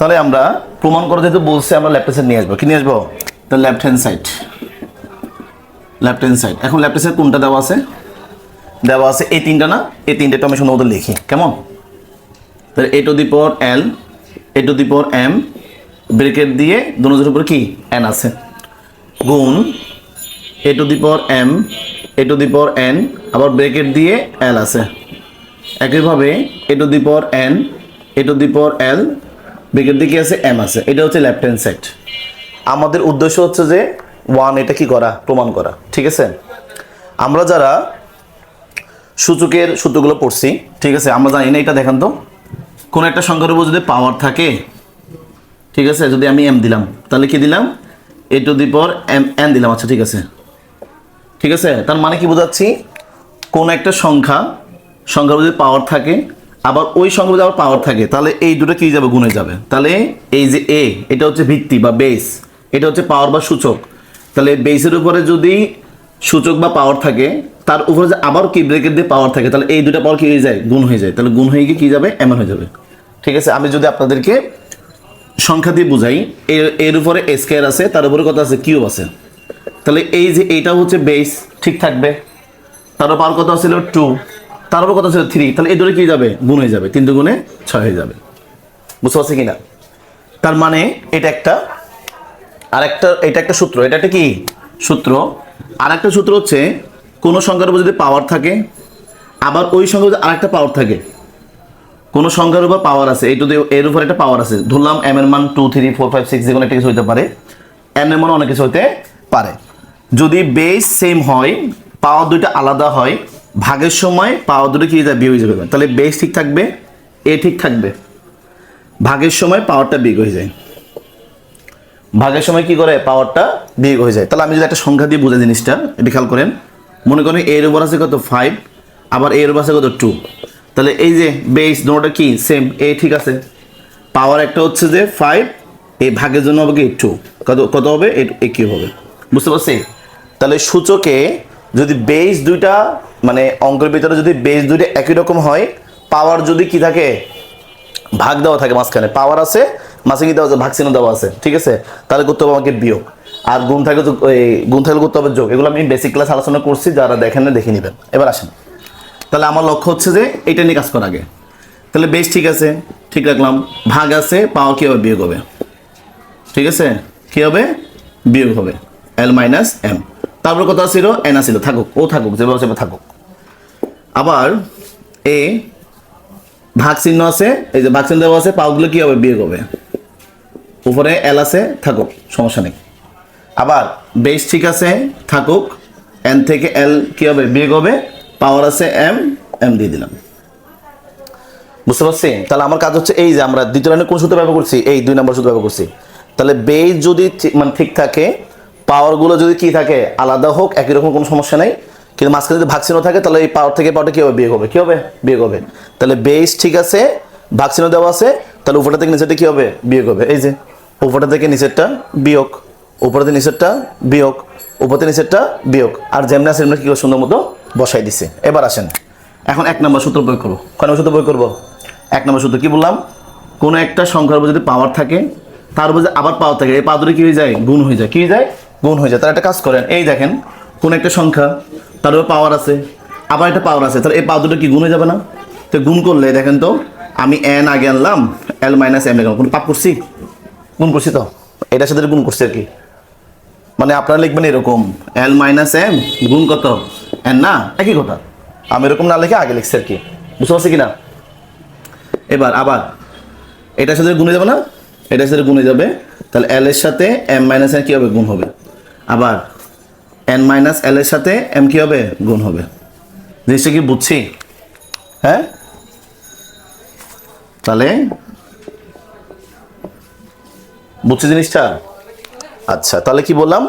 তাহলে আমরা প্রমাণ করে যেহেতু বলছি আমরা লেফট হ্যান্ড সাইড নিয়ে আসবো। কি নিয়ে আসবো? The left hand side. Left hand side. এখন লেফট হ্যান্ড সাইড কোনটা দেওয়া আছে? দেওয়া আছে এই তিনটা না? এই তিনটা তো আমি সম্ভবত লিখি কেমন? তাহলে A to the power L, A to the power M, bracket দিয়ে দুটোর উপর কি এন আছে, গুণ A to the power M, A to the power N, আবার ব্রেকেট দিয়ে এল আছে। একইভাবে A to the power N, A to the power L, bracket দিয়ে কি আছে এম আছে। এটা হচ্ছে লেফট হ্যান্ড সাইড। আমাদের উদ্দেশ্য হচ্ছে যে ওয়ান এটা কি করা, প্রমাণ করা। ঠিক আছে, আমরা যারা সূচকের সূত্রগুলো পড়ছি, ঠিক আছে, আমরা জানি না এটা দেখেন তো, কোন একটা সংখ্যার উপর যদি পাওয়ার থাকে, ঠিক আছে, যদি আমি এম দিলাম তাহলে কি দিলাম, A to the power M N দিলাম। আচ্ছা ঠিক আছে, ঠিক আছে, তার মানে কি বোঝাচ্ছি, কোন একটা সংখ্যার যদি পাওয়ার থাকে, আবার ওই সংখ্যার যদি আবার পাওয়ার থাকে, তাহলে এই দুটো কি যাবে, গুণে যাবে। তাহলে এই যে এ, এটা হচ্ছে ভিত্তি বা বেস, এটা হচ্ছে পাওয়ার বা সূচক। তাহলে বেসের উপরে যদি সূচক বা পাওয়ার থাকে, তার উপরে যে আবার কি ব্রেকেট দিয়ে পাওয়ার থাকে, তাহলে এই দুটো পাওয়ার কি হয়ে যায়, গুণ হয়ে যায়। তাহলে গুণ হয়ে গিয়ে কি যাবে, এমন হয়ে যাবে। ঠিক আছে, আমি যদি আপনাদেরকে সংখ্যা দিয়ে বুঝাই, এর উপরে এ স্কয়ার আছে, তার উপরে কত আছে, কিউব আছে। তাহলে এই যে এইটা হচ্ছে বেস, ঠিক থাকবে। তার পাওয়ার কত ছিল 2, তার উপর কত ছিল 3, তাহলে এই দুটো কি যাবে, গুণ হয়ে যাবে। 3 দুগুণে 6 হয়ে যাবে। বুঝতে পারছি কিনা? তার মানে এটা একটা, আরেকটা, এটা একটা সূত্র, এটা একটা কি সূত্র। আরেকটা সূত্র হচ্ছে কোন সংখ্যার উপর যদি পাওয়ার থাকে, আবার ওই সংখ্যার যদি আরেকটা পাওয়ার থাকে, কোন সংখ্যার উপর পাওয়ার আছে, এই তো এর উপর একটা পাওয়ার আছে, ধরলাম এম এর মান 2 3 4 5 6, যেকোনো একটা কিছু হতে পারে, এন এর মান অনেক কিছু হতে পারে। যদি বেস সেম হয়, পাওয়ার দুইটা আলাদা হয়, ভাগের সময় পাওয়ার দুটো কি যায়, বিয়োগ হয়ে যাবে। তাহলে বেস ঠিক থাকবে, এ ঠিক থাকবে, ভাগের সময় পাওয়ারটা বিয়োগ হয়ে যায়। ভাগের সময় কি করে, পাওয়ারটা বিয়োগ হয়ে যায়। তাহলে আমি যদি একটা সংখ্যা দিয়ে বুঝাই জিনিসটা, এটা খেয়াল করেন। মনে করেন এর উপর আছে কত 5, আবার এর উপর আছে কত 2। তাহলে এই যে বেস দুটোটা কি সেম, এ ঠিক আছে, পাওয়ার একটা হচ্ছে যে 5, এই ভাগের জন্য হবে কি 2, কত হবে, এ কিউব হবে। বুঝতে পারছি? তাহলে সূচকে যদি বেস দুইটা, মানে অঙ্কের ভিতরে যদি বেস দুইটা একই রকম হয়, পাওয়ার যদি কি থাকে, ভাগ দেওয়া থাকে, মাঝখানে পাওয়ার আছে, মাঝে কি দেওয়া আছে, ভাগ চিহ্ন দেওয়া আছে, ঠিক আছে, তাহলে করতে হবে আমাকে বিয়োগ। আর গুণ থাকলে তো গুণ থাকলে করতে হবে যোগ। এগুলো আমি বেসিক ক্লাস আলোচনা করছি, যারা দেখেন না দেখে নেবেন। এবার আসেন, তাহলে আমার লক্ষ্য হচ্ছে যে এটা নিয়ে কাজ করার আগে, তাহলে বেশ ঠিক আছে, ঠিক রাখলাম, ভাগ আছে, পাওয়ার কি হবে, বিয়োগ হবে। ঠিক আছে, কি হবে, বিয়োগ হবে, এল মাইনাস এম। তারপর কত ছিল, এন ছিল, থাকুক, ও থাকুক, যেভাবে থাকুক। আবার এ ভাগ চিহ্ন আছে, এই যে ভাগ চিহ্ন দেওয়া আছে, পাওয়ারগুলো কি হবে, বিয়োগ হবে। উপরে এল আছে, থাকুক, সমস্যা নেই। আবার বেস ঠিক আছে, থাকুক, এন থেকে এল কি হবে, বিয়োগ হবে, পাওয়ার আছে এম, এম দিয়ে দিলাম। বুঝতে পারছি? তাহলে আমার কাজ হচ্ছে এই যে আমরা দ্বিতীয় লাইনে কোন সূত্র ব্যবহার করছি, এই 2 নম্বর সূত্র ব্যবহার করছি। তাহলে বেস যদি মানে ঠিক থাকে, পাওয়ারগুলো যদি কি থাকে, আলাদা হোক, একই রকম, কোনো সমস্যা নেই, কিন্তু মাঝখানে যদি ভাগ চিহ্ন থাকে, তাহলে এই পাওয়ার থেকে পাওয়ারটা কি হবে, বিয়োগ হবে। কি হবে, বিয়োগ হবে। তাহলে বেস ঠিক আছে, ভাগ চিহ্ন দেওয়া আছে, তাহলে উপরটা থেকে নিচেরটা কি হবে, বিয়োগ হবে। এই যে উপরটা থেকে নিচেরটা বিয়োগ, উপর থেকে নিচেরটা বিয়োগ, উপর থেকে নিচেরটা বিয়োগ, আর যেমন আছে এমনি কি সুন্দর মতো বসাই দিছে। এবার আসেন, এখন 1 নম্বর সূত্র প্রয়োগ করবো। কয় নম্বর সূত্র প্রয়োগ করবো? 1 নম্বর সূত্র কি বললাম, কোন একটা সংখ্যার উপর যদি পাওয়ার থাকে, তার উপর আবার পাওয়ার থাকে, এই পাওয়ার কি হয়ে যায়, গুণ হয়ে যায়। কি হয়ে যায়, গুণ হয়ে যায়। তাহলে একটা কাজ করেন, এই দেখেন কোন একটা সংখ্যা, তার উপর পাওয়ার আছে, আবার একটা পাওয়ার আছে, তাহলে এই পাওয়ার দুটো কি গুণ হয়ে যাবে না? তো গুণ করলে দেখেন তো, আমি এন আগে আনলাম, এল মাইনাস এম লিখলাম, কোনো পাপ করছি, গুণ করছি তো, এটার সাথে গুণ করছি আর কি। মানে আপনারা লিখবেন এরকম, এল মাইনাস এম গুণ কত, এন, না একই কথা। আমি এরকম না লিখে আগে লিখছি আর কি। বুঝতে পারছি কিনা? এবার আবার এটার সাথে গুণে যাবে না, এটার সাথে গুণে যাবে, তাহলে এল এর সাথে এম মাইনাস এন কি হবে, গুণ হবে। আবার এন মাইনাস এল এর সাথে এম কি হবে, গুণ হবে। জিনিসটা কি বুঝছি? হ্যাঁ, তাহলে বুঝছি জিনিসটা? আচ্ছা, তাহলে কি বললাম,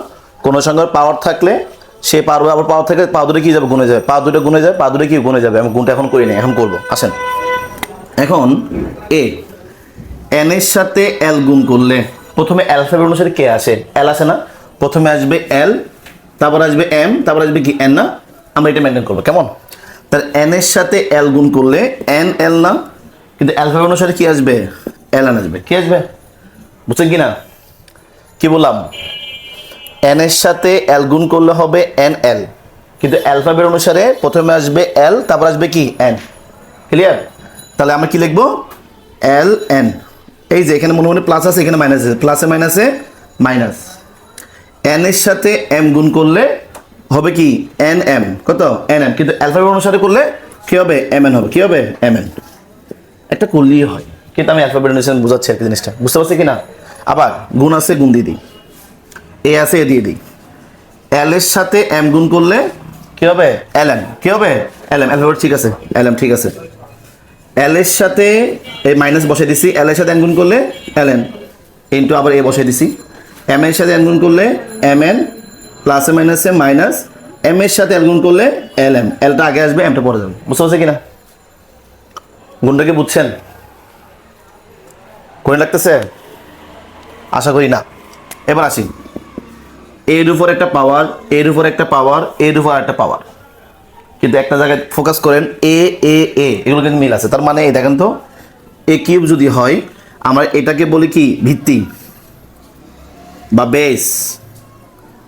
কোন সংখ্যার পাওয়ার থাকলে সে পাওয়ার, আবার পাওয়ার থাকে, পাওয়ার দুটো কি যাবে, গুণে যাবে, পাওয়ার দুটো গুণে যাবে, পাওয়ার দুটো কি গুণে যাবে। আমি গুণটা এখন করি না, এখন করবো। আসেন, এখন এ এন এর সাথে এল গুণ করলে, প্রথমে অ্যালফাবেট অনুসারে কে আসে, এল আসে না, প্রথমে আসবে এল, তারপর আসবে এম, তারপর আসবে কি এন, না? আমরা এটা মেনটেন করবো, কেমন? তাহলে এন এর সাথে এল গুণ করলে এন এল না, কিন্তু অ্যালফাবেট অনুসারে কি আসবে, এল এন আসবে। কি আসবে, বুঝছেন কি না? কি বললাম, এন এর সাথে এল গুণ করলে হবে এন এল, কিন্তু অ্যালফাবেট অনুসারে প্রথমে আসবে এল, তারপর আসবে কি এন। ক্লিয়ার? তাহলে আমরা কি লিখবো, এল এন। এই যে এখানে মনে মনে প্লাস আছে, এখানে মাইনাস আছে, প্লাসে মাইনাসে মাইনাস। এন এর সাথে এম গুণ করলে হবে কি এন এম, কত এন এম, কিন্তু অ্যালফাবেট অনুসারে করলে কি হবে এম এন হবে, কি হবে এম এন। একটা করলেই হয়, কিন্তু আমি অ্যালফাবেট অনুসারে বোঝাচ্ছি আর কি জিনিসটা, বুঝতে পারছি কি না? আবার গুণ আছে, গুণ দিয়ে দিই, এ আছে এ দিয়ে দিই। এল এর সাথে এম গুণ করলে কি হবে এল এম, কি হবে এল এম, অ্যালফাবেট ঠিক আছে, এল এম ঠিক আছে। এল এর সাথে এই মাইনাস বসাই দিছি, এল এর সাথে এন গুণ করলে এল এন, ইন্টু আবার এ বসাই দিছি। এম এর সাথে এন গুণ করলে এম এন, প্লাসে মাইনাসে মাইনাস, এম এর সাথে এল গুণ করলে এল এম, এলটা আগে আসবে এমটা পরে যাবে। বুঝতে পারছে কিনা? গুণটা কি বুঝছেন? করে লাগতেছে? আশা করি না। এবার আসি, এর উপর একটা পাওয়ার, এর উপর একটা পাওয়ার, এর উপর একটা পাওয়ার, কিন্তু একটা জায়গায় ফোকাস করেন, এ এ এ এগুলো কিন্তু মিল আছে। তার মানে এই দেখেন তো, এ কিউব যদি হয়, আমরা এটাকে বলি কি ভিত্তি বা বেস,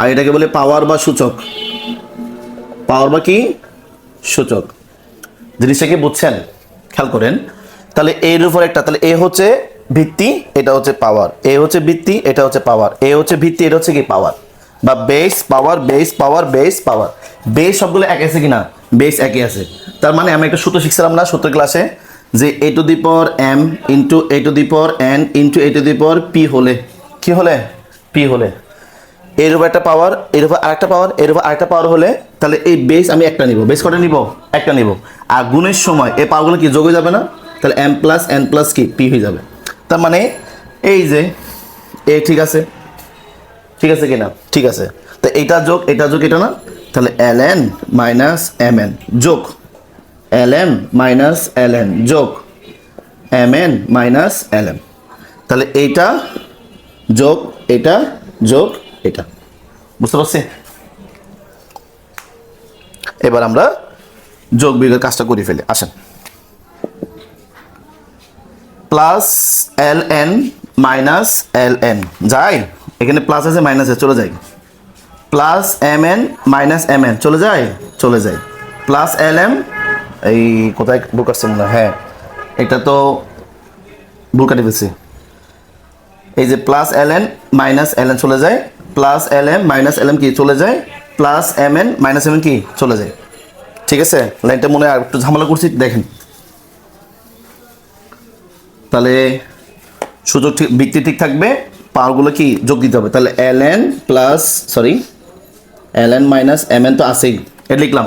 আর এটাকে বলে পাওয়ার বা সূচক। পাওয়ার বা কি সূচক। জিনিসটা কি বুঝছেন? খেয়াল করেন, তাহলে এর উপর একটা, তাহলে এ হচ্ছে ভিত্তি, এটা হচ্ছে পাওয়ার, এ হচ্ছে ভিত্তি, এটা হচ্ছে পাওয়ার, এ হচ্ছে ভিত্তি, এটা হচ্ছে কি পাওয়ার, বা বেস পাওয়ার, বেস পাওয়ার, বেস পাওয়ার। বেস সবগুলো এক আছে কিনা? বেস একই আছে। তার মানে আমি একটা সূত্র শিখছিলাম না সূত্র ক্লাসে, যে A to the power M into A to the power N into A to the power P হলে, কি হলে পি হলে, এর উপর একটা পাওয়ার, এর উপর আরেকটা পাওয়ার, এর উপর আরেকটা পাওয়ার হলে, তাহলে এই বেস আমি একটা নিব। বেস কটা নিব? একটা নিব। আর গুণের সময় এই পাওয়ারগুলো কি যোগ হয়ে যাবে না? তাহলে এম প্লাস এন প্লাস কি পি হয়ে যাবে। তার মানে এই যে এ ঠিক আছে, ঠিক আছে কিনা? ঠিক আছে। তো এটা যোগ এটা যোগ এটা না, তাহলে L N minus M N যোগ L M minus L N যোগ M N minus L M. তাহলে এইটা যোগ এটা যোগ এটা। বুঝতে পারছি? এবার আমরা যোগ বিয়োগের কাজটা করে ফেলি, আসেন। Plus L N minus L N যাই, এখানে প্লাস আছে মাইনাস আছে, চলে যাই। Plus M N minus M N চলে যায়, চলে যায়। প্লাস এল এম, এই কোথায় ভুল কাটছে মনে হয়, হ্যাঁ এটা তো ভুল কাটে ফেলছি। এই যে plus L N minus L N চলে যায়, plus L M minus L M কি চলে যায়, plus M N minus M N কি চলে যায়। ঠিক আছে? লাইনটা মনে হয় আর একটু ঝামেলা করছি, দেখেন। তাহলে সুযোগ ঠিক, ভিত্তি ঠিক থাকবে, পাওয়ারগুলো কি যোগ দিতে হবে। তাহলে L N plus, sorry L N minus M N তো আছেই, এটা লিখলাম,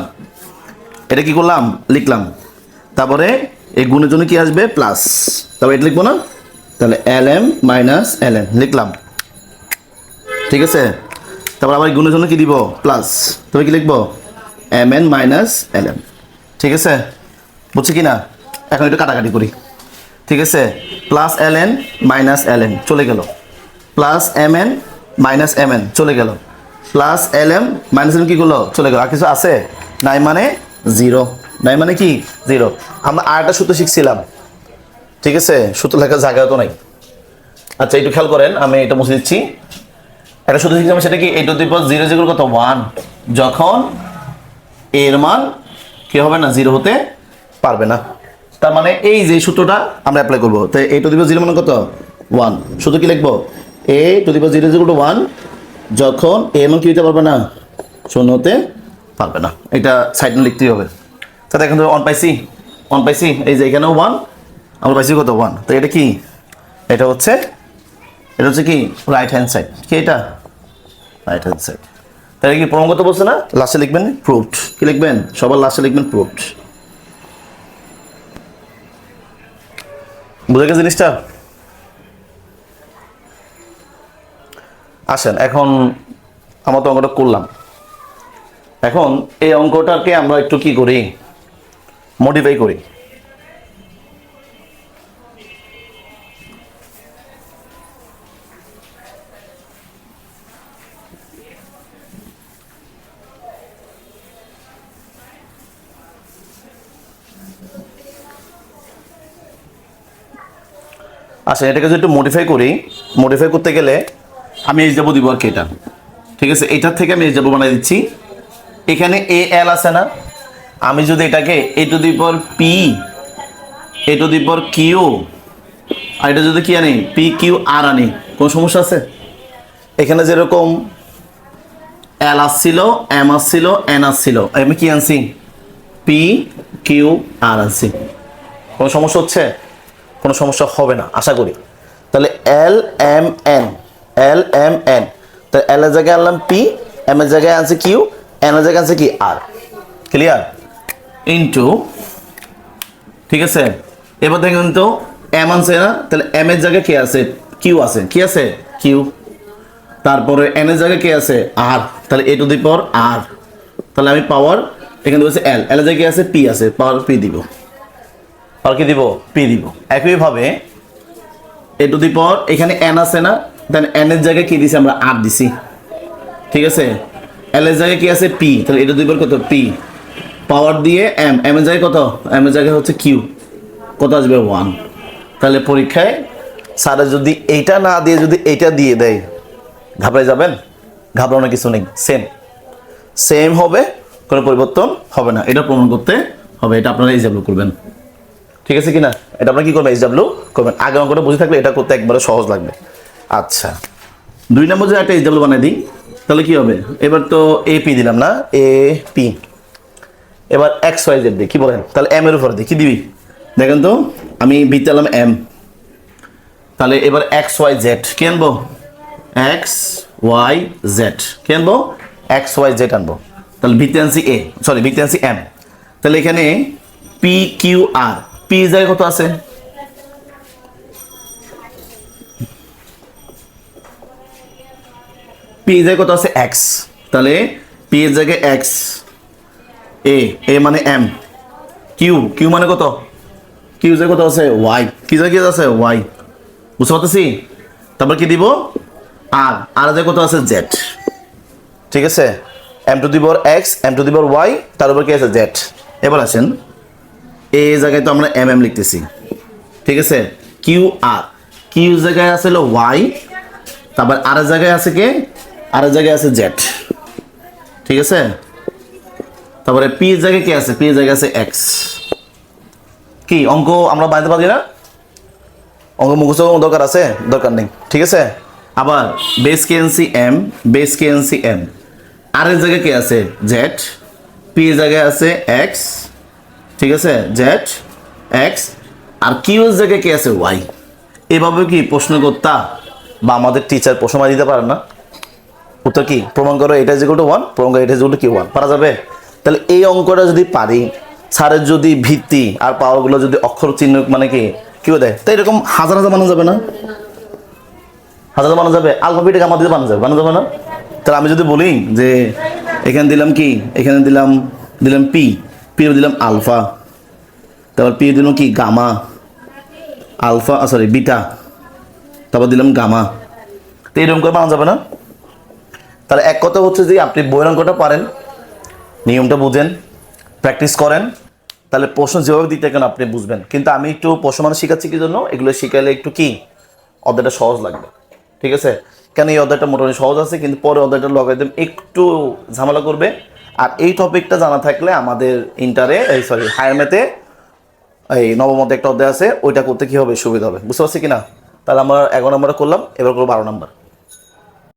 এটা কি করলাম লিখলাম। তারপরে এই গুণের জন্য কি আসবে প্লাস, তারপরে এটা লিখবো না, তাহলে L M minus L N লিখলাম। ঠিক আছে? তারপর আবার গুণের জন্য কি দিব প্লাস, তবে কি লিখবো M N minus L M. ঠিক আছে? বুঝছি কি না? এখন একটু কাটাকাটি করি। ঠিক আছে? Plus L N minus L N চলে গেল, plus M N minus M N চলে গেল, plus L M minus M কী করলো চলে গেল। আর কিছু আছে? নাই মানে জিরো, নাই মানে কি জিরো। আমরা আরেকটা সূত্র শিখছিলাম, ঠিক আছে? সূত্র লেখার জায়গা তো নাই। আচ্ছা একটু খেয়াল করেন, আমি এটা মুছে দিচ্ছি। একটা সূত্র শিখছিলাম, সেটা কি এ টু দি পাওয়ার জিরো যেগুলো কত ওয়ান, যখন এর মান কি হবে না জিরো হতে পারবে না। তার মানে এই যে সূত্রটা আমরা অ্যাপ্লাই করবো, তো এ টু দি পাওয়ার জিরো মানে কত ওয়ান, শুধু কি লিখবো A to the power zero equal to one, যখন এ মান কি হতে পারবে না শূন্য হতে পারবে না। এটা সাইড লিখতেই হবে। তা দেখেন তো ওয়ান পাইছি, ওয়ান পাইছি, এই যে এখানেও ওয়ান, আমরা পাইছি কত ওয়ান। তো এটা কি, এটা হচ্ছে কি রাইট হ্যান্ড সাইড, কি এটা রাইট হ্যান্ড সাইড। তাহলে কি প্রমাণগত বলছে না, লাস্টে লিখবেন প্রুভড। কি লিখবেন সবার লাস্টে লিখবেন প্রুভড। বুঝে গেছে জিনিসটা? আসেন এখন আমরা তো অঙ্কটা করলাম, এখন এই অঙ্কটাকে আমরা একটু কি করি মডিফাই করি। আচ্ছা এটাকে যদি একটু মডিফাই করতে গেলে আমি এইচ ডাব্লিউ দিব আর কি এটা, ঠিক আছে, এটার থেকে আমি এইচ ডাব্লিউ বানিয়ে দিচ্ছি। এখানে এ এল আছে না, আমি যদি এটাকে A to the power P, A to the power Q, আর এটা যদি কি আনি পি কিউ আর আনি, কোনো সমস্যা আছে? এখানে যেরকম এল আসছিল, এম আসছিল, এন আসছিল, আমি কি আনছি পি কিউ আর আনছি। কোনো সমস্যা হচ্ছে? কোনো সমস্যা হবে না আশা করি। তাহলে L M N, L M N, তাহলে এল এর জায়গায় আনলাম পি, এম এর জায়গায় আনছি কিউ, এন এর জায়গায় আনছি কি আর। ক্লিয়ার? ইন্টু, ঠিক আছে, এবার দেখেন তো এম আনছে না, তাহলে এম এর জায়গায় কে আছে? কিউ আছে, কি আছে? কিউ। তারপরে এন এর জায়গায় কে আছে? আর, তাহলে এ টু দি পাওয়ার আর। তাহলে আমি পাওয়ার এখানে বলছে এল, এল এর জায়গায় কে আছে? পি আছে, পাওয়ার পি দিব, পাওয়ার কি দিব? পি দিব। একইভাবে এ টু দি পাওয়ার এখানে এন আছে না, দেন এন এর জায়গায় কি দিছি আমরা? আর দিছি, ঠিক আছে। এল এর জায়গায় কি আছে? পি, তাহলে এ টু দি পাওয়ার কত? পি, পাওয়ার দিয়ে এম, এম এর জায়গায় কত? এম এর জায়গায় হচ্ছে কিউ, কত আসবে? 1। তাহলে পরীক্ষায় স্যারে যদি এইটা না দিয়ে যদি এইটা দিয়ে দেয়, ঘাবড়ে যাবেন? ঘাবড়ানোর কিছু নেই, সেম হবে, কোনো পরিবর্তন হবে না। এটা প্রমাণ করতে হবে, এটা আপনারা এইচ ডাব্লিউ করবেন, ঠিক আছে কিনা? এটা আপনারা কি করবেন? এইচ ডাব্লিউ করবেন। আগে অঙ্কটা বুঝে থাকলে এটা করতে একবারে সহজ লাগবে। আচ্ছা 2 নম্বর যদি একটা এইচ ডাব্লিউ বানিয়ে দিই, তাহলে কি হবে? এবার তো এ পি দিলাম না, এ পি, এবার এক্স ওয়াই জেড দিই, কি বলেন? তাহলে এম এর উপরে দিই, কি দিবি? দেখেন তো, আমি বিতে আনলাম এম, তাহলে এবার এক্স ওয়াই জেড কি আনবো? এক্স ওয়াই জেড কি আনবো? এক্স ওয়াই জেড আনবো। তাহলে বিতে আনছি এ, সরি বিতে আনছি এম, তাহলে এখানে পি কিউ আর, পি জায়গায় কত আছে? পি জায়গায় কত আছে? এক্স, তাহলে পি এর জায়গায় এক্স, এ, এ মানে এম, কিউ, কিউ মানে কত? কিউ জায়গায় কত আছে? ওয়াই, কি জায়গায় আছে? ওয়াই, বুঝতে পারতেছি? তারপর কি দিব? আর, আর জায়গায় কত আছে? জেড, ঠিক আছে। M to the power X, M to the power Y, তার উপর কি আছে? জেড। এবার আসেন এ জায়গায় তো আমরা এম এম লিখতেছি, ঠিক আছে। কিউ আর, কিউ জায়গায় আছে হলো ওয়াই, তারপর আর জায়গায় আছে কে? আর জায়গায় আছে জেড, ঠিক আছে। তারপরে পি জায়গায় কি আছে? পি জায়গায় আছে এক্স। কি অঙ্ক আমরা বানাতে পারি না? অঙ্ক মুখস্থ দরকার আছে? দরকার নেই, ঠিক আছে। আবার বেস কে এনসি এম, বেস কে এনসি এম, আর এর জায়গায় কি আছে? জেড, পি এর জায়গায় আছে এক্স, ঠিক আছে, জেড এক্স, আর কিউ এর জায়গায় কি আছে? ওয়াই। এভাবে কি প্রশ্নকর্তা বা আমাদের টিচার প্রশ্ন দিতে পারেন না? উত্তর কি? প্রমাণ করো এটা ইজ ইকুয়াল টু 1, প্রমাণ করো এটা ইজ ইকুয়াল টু কি 1, পারা যাবে? তাহলে এই অঙ্কটা যদি পারি, স্যারের যদি ভিত্তি আর পাওয়ারগুলো যদি অক্ষর চিহ্ন মানে কি কেউ দেয়, তাই এরকম হাজার হাজার বানানো যাবে না? হাজার বানানো যাবে, আলফাবেটিক আমার দিতে বানানো যাবে না? তাহলে আমি যদি বলি যে এখানে দিলাম কি, এখানে দিলাম দিলাম পি, পি দিলাম আলফা, তারপর পি দিলাম কি গামা, আলফা সরি বিটা, তারপর দিলাম গামা, তো এরকম করে বানানো যাবে না? তাহলে এক কথা হচ্ছে যে আপনি বইয়ের অঙ্কটা পারেন, নিয়মটা বুঝেন, প্র্যাকটিস করেন, তাহলে প্রশ্ন যেভাবে দিতে কেন আপনি বুঝবেন। কিন্তু আমি একটু প্রশ্ন মানে শিখাচ্ছি কি জন্য? এগুলো শিখাইলে একটু কি অধ্যায়টা সহজ লাগবে, ঠিক আছে। কেন এই অধ্যায়টা মোটামুটি সহজ আছে, কিন্তু পরে অধ্যায়টা লগাইতে একটু ঝামেলা করবে। আর এই টপিকটা জানা থাকলে আমাদের ইন্টারে সরি হায়ার ম্যাথে এই নবমতে একটা অধ্যায় আছে, ওইটা করতে কি হবে? সুবিধা হবে, বুঝতে পারছি কিনা? তাহলে আমরা 11 নম্বরে করলাম, এবার করবো 12 নম্বর।